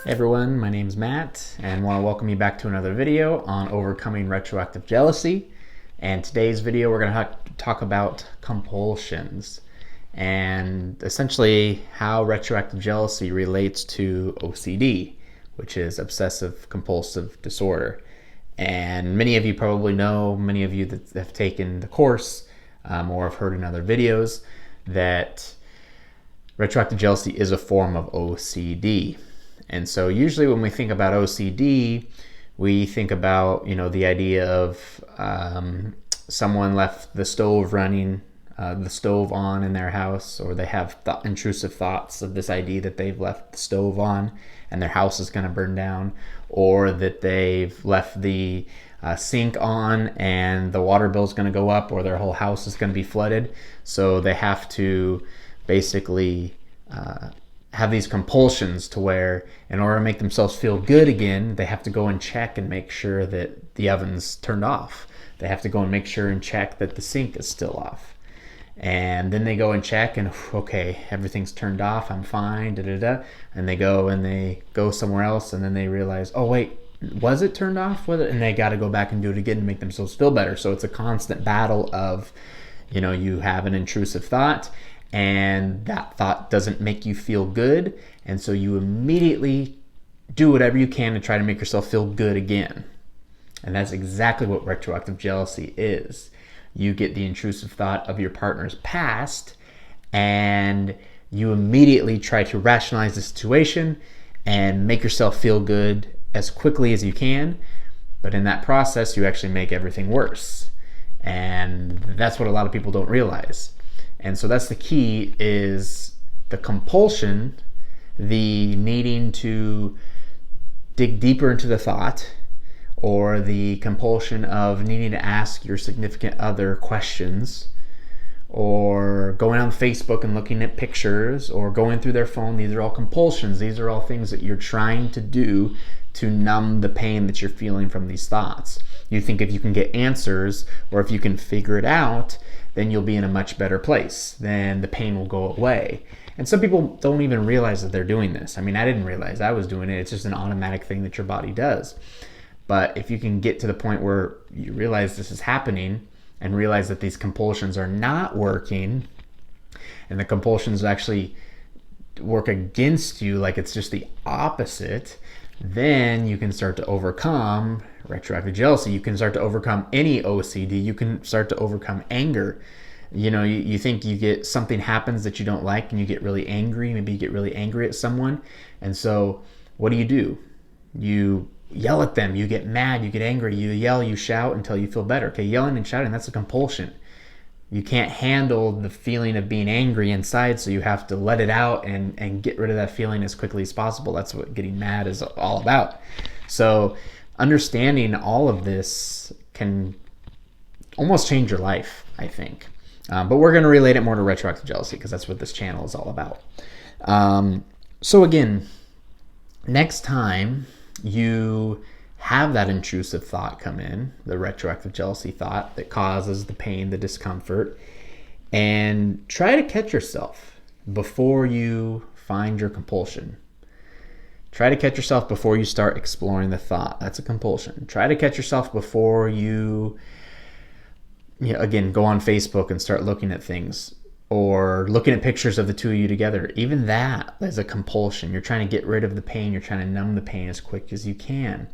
Hey everyone, my name's Matt and want to welcome you back to another video on overcoming retroactive jealousy. And today's video we're going to talk about compulsions and essentially how retroactive jealousy relates to OCD, which is obsessive compulsive disorder. And many of you probably know, many of you that have taken the course or have heard in other videos, that retroactive jealousy is a form of OCD. And so usually when we think about OCD, we think about, the idea of someone left the stove running, the stove on in their house, or they have intrusive thoughts of this idea that they've left the stove on and their house is going to burn down, or that they've left the sink on and the water bill is going to go up, or their whole house is going to be flooded. So they have to basically have these compulsions to where, in order to make themselves feel good again, they have to go and check and make sure that the oven's turned off. They have to go and make sure and check that the sink is still off. And then they go and check and, okay, everything's turned off, I'm fine, And they go somewhere else, and then they realize, oh wait, was it turned off? And they got to go back and do it again to make themselves feel better. So it's a constant battle of, you have an intrusive thought, and that thought doesn't make you feel good, and so you immediately do whatever you can to try to make yourself feel good again. And that's exactly what retroactive jealousy is. You get the intrusive thought of your partner's past, and you immediately try to rationalize the situation and make yourself feel good as quickly as you can, but in that process you actually make everything worse. And that's what a lot of people don't realize. And so that's the key, is the compulsion, the needing to dig deeper into the thought, or the compulsion of needing to ask your significant other questions, or going on Facebook and looking at pictures, or going through their phone. These are all compulsions. These are all things that you're trying to do to numb the pain that you're feeling from these thoughts. You think if you can get answers, or if you can figure it out, then you'll be in a much better place. Then the pain will go away. And some people don't even realize that they're doing this. I mean, I didn't realize I was doing it. It's just an automatic thing that your body does. But if you can get to the point where you realize this is happening, and realize that these compulsions are not working, and the compulsions actually work against you, like it's just the opposite, then you can start to overcome retroactive jealousy. You can start to overcome any OCD. You can start to overcome anger. You think you get something happens that you don't like, and you get really angry. Maybe you get really angry at someone. And so what do? You yell at them. You get mad. You get angry. You yell, you shout until you feel better. Okay, yelling and shouting, that's a compulsion. You can't handle the feeling of being angry inside, so you have to let it out and get rid of that feeling as quickly as possible. That's what getting mad is all about. So understanding all of this can almost change your life, I think. But we're going to relate it more to retroactive jealousy, because that's what this channel is all about. So again, next time you have that intrusive thought come in, the retroactive jealousy thought that causes the pain, the discomfort, and try to catch yourself before you find your compulsion. Try to catch yourself before you start exploring the thought. That's a compulsion. Try to catch yourself before you again, go on Facebook and start looking at things, or looking at pictures of the two of you together. Even that is a compulsion. You're trying to get rid of the pain. You're trying to numb the pain as quick as you can.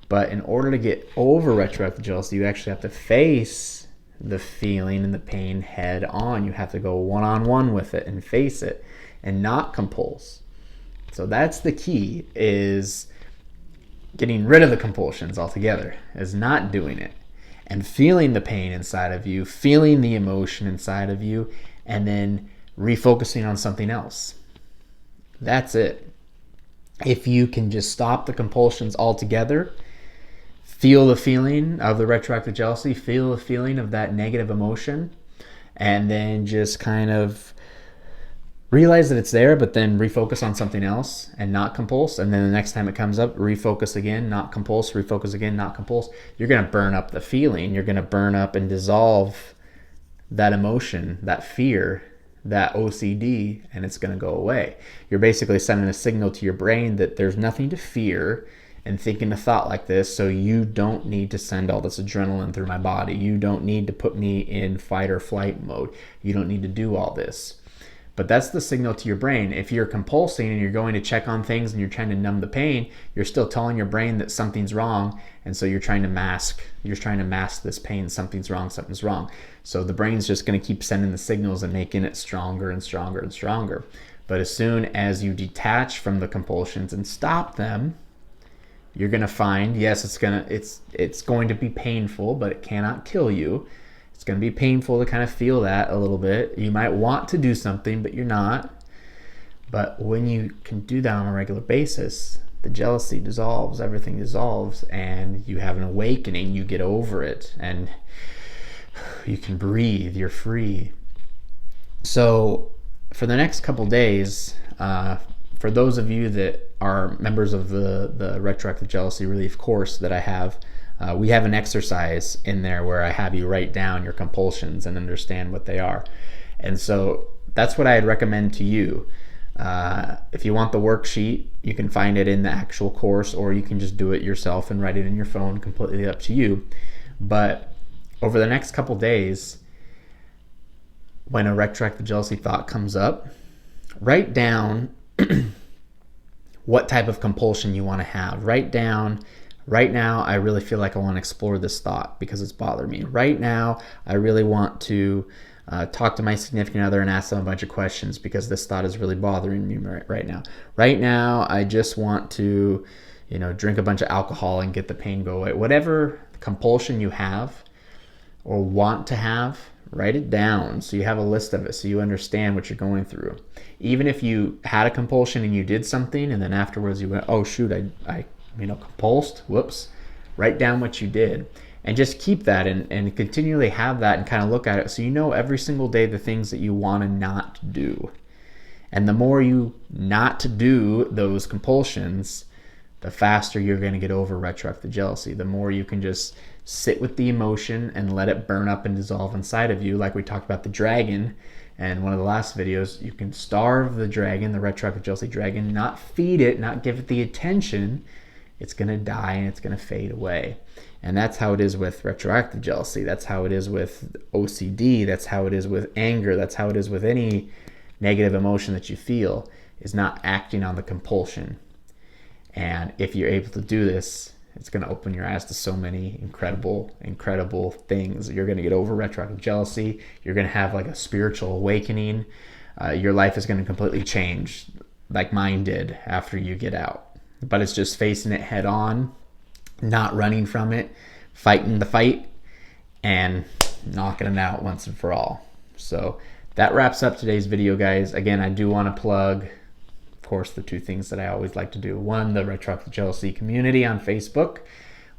But in order to get over retroactive jealousy, you actually have to face the feeling and the pain head on. You have to go one-on-one with it and face it and not compulse. So that's the key, is getting rid of the compulsions altogether, is not doing it, and feeling the pain inside of you, feeling the emotion inside of you, and then refocusing on something else. That's it. If you can just stop the compulsions altogether, feel the feeling of the retroactive jealousy, feel the feeling of that negative emotion, and then just kind of realize that it's there, but then refocus on something else and not compulse. And then the next time it comes up, refocus again, not compulse, refocus again, not compulse. You're going to burn up the feeling. You're going to burn up and dissolve that emotion, that fear, that OCD and it's going to go away. You're basically sending a signal to your brain that there's nothing to fear and thinking a thought like this, so you don't need to send all this adrenaline through my body. You don't need to put me in fight or flight mode. You don't need to do all this. But that's the signal to your brain. If you're compulsing and you're going to check on things and you're trying to numb the pain, you're still telling your brain that something's wrong, and so you're trying to mask this pain. Something's wrong, something's wrong. So the brain's just going to keep sending the signals and making it stronger and stronger and stronger. But as soon as you detach from the compulsions and stop them, you're going to find, yes, it's going to be painful, but it cannot kill you. It's going to be painful to kind of feel that a little bit. You might want to do something, but you're not. But when you can do that on a regular basis, the jealousy dissolves, everything dissolves, and you have an awakening. You get over it, and you can breathe. You're free. So for the next couple days, for those of you that are members of the Retroactive Jealousy Relief course that I have, we have an exercise in there where I have you write down your compulsions and understand what they are. And so that's what I'd recommend to you. If you want the worksheet, you can find it in the actual course, or you can just do it yourself and write it in your phone, completely up to you. But over the next couple days, when a retroactive jealousy thought comes up, write down what type of compulsion you want to have. Write down, right now, I really feel like I want to explore this thought because it's bothering me. Right now, I really want to talk to my significant other and ask them a bunch of questions because this thought is really bothering me right now. Right now, I just want to, drink a bunch of alcohol and get the pain go away. Whatever compulsion you have or want to have, write it down so you have a list of it so you understand what you're going through. Even if you had a compulsion and you did something and then afterwards you went, oh shoot, I compulsed, whoops, write down what you did. And just keep that and continually have that and kind of look at it so you know every single day the things that you want to not do. And the more you not do those compulsions, the faster you're going to get over retroactive jealousy. The more you can just sit with the emotion and let it burn up and dissolve inside of you. Like we talked about the dragon and one of the last videos, you can starve the dragon, the retroactive jealousy dragon, not feed it, not give it the attention. It's going to die and it's going to fade away. And that's how it is with retroactive jealousy. That's how it is with OCD. That's how it is with anger. That's how it is with any negative emotion that you feel, is not acting on the compulsion. And if you're able to do this, it's going to open your eyes to so many incredible, incredible things. You're going to get over retroactive jealousy. You're going to have like a spiritual awakening. Your life is going to completely change like mine did after you get out. But it's just facing it head on, not running from it, fighting the fight, and knocking it out once and for all. So that wraps up today's video, guys. Again, I do want to plug, of course, the two things that I always like to do. One, the Retroactive Jealousy community on Facebook.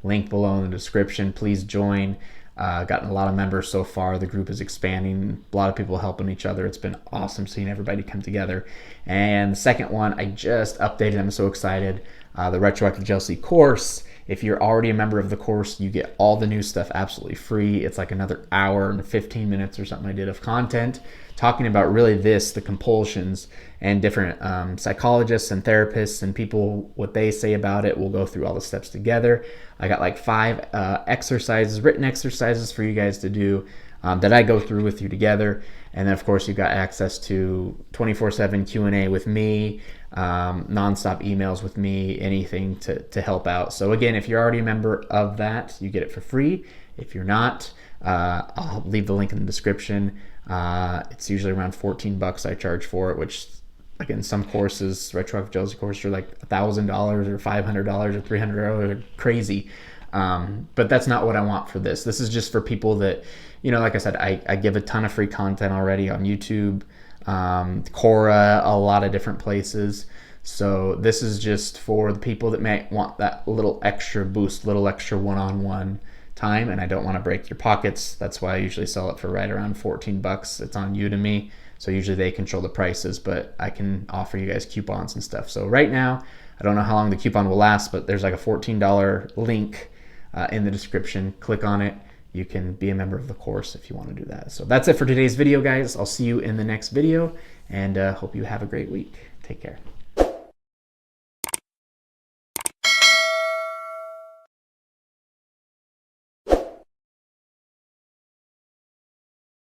Link below in the description. Please join. Gotten a lot of members so far. The group is expanding. A lot of people helping each other. It's been awesome seeing everybody come together. And the second one, I just updated. I'm so excited. The Retroactive Jealousy course. If you're already a member of the course, you get all the new stuff absolutely free. It's like another hour and 15 minutes or something I did of content talking about really the compulsions, and different psychologists and therapists and people, what they say about it. We'll go through all the steps together. I got like 5 exercises, written exercises for you guys to do that I go through with you together. And then of course you got access to 24/7 Q&A with me, nonstop emails with me, anything to help out. So again, if you're already a member of that, you get it for free. If you're not, I'll leave the link in the description. It's usually around $14 I charge for it, which again, some courses, retroactive jealousy courses, are like $1,000 or $500 or $300, crazy. But that's not what I want for this. This is just for people that, like I said, I give a ton of free content already on YouTube, Quora, a lot of different places. So this is just for the people that may want that little extra boost, little extra one-on-one time, and I don't want to break your pockets. That's why I usually sell it for right around $14. It's on Udemy, so usually they control the prices, but I can offer you guys coupons and stuff. So right now, I don't know how long the coupon will last, but there's like a $14 link in the description. Click on it, you can be a member of the course if you want to do that. So that's it for today's video, guys. I'll see you in the next video, and hope you have a great week. Take care.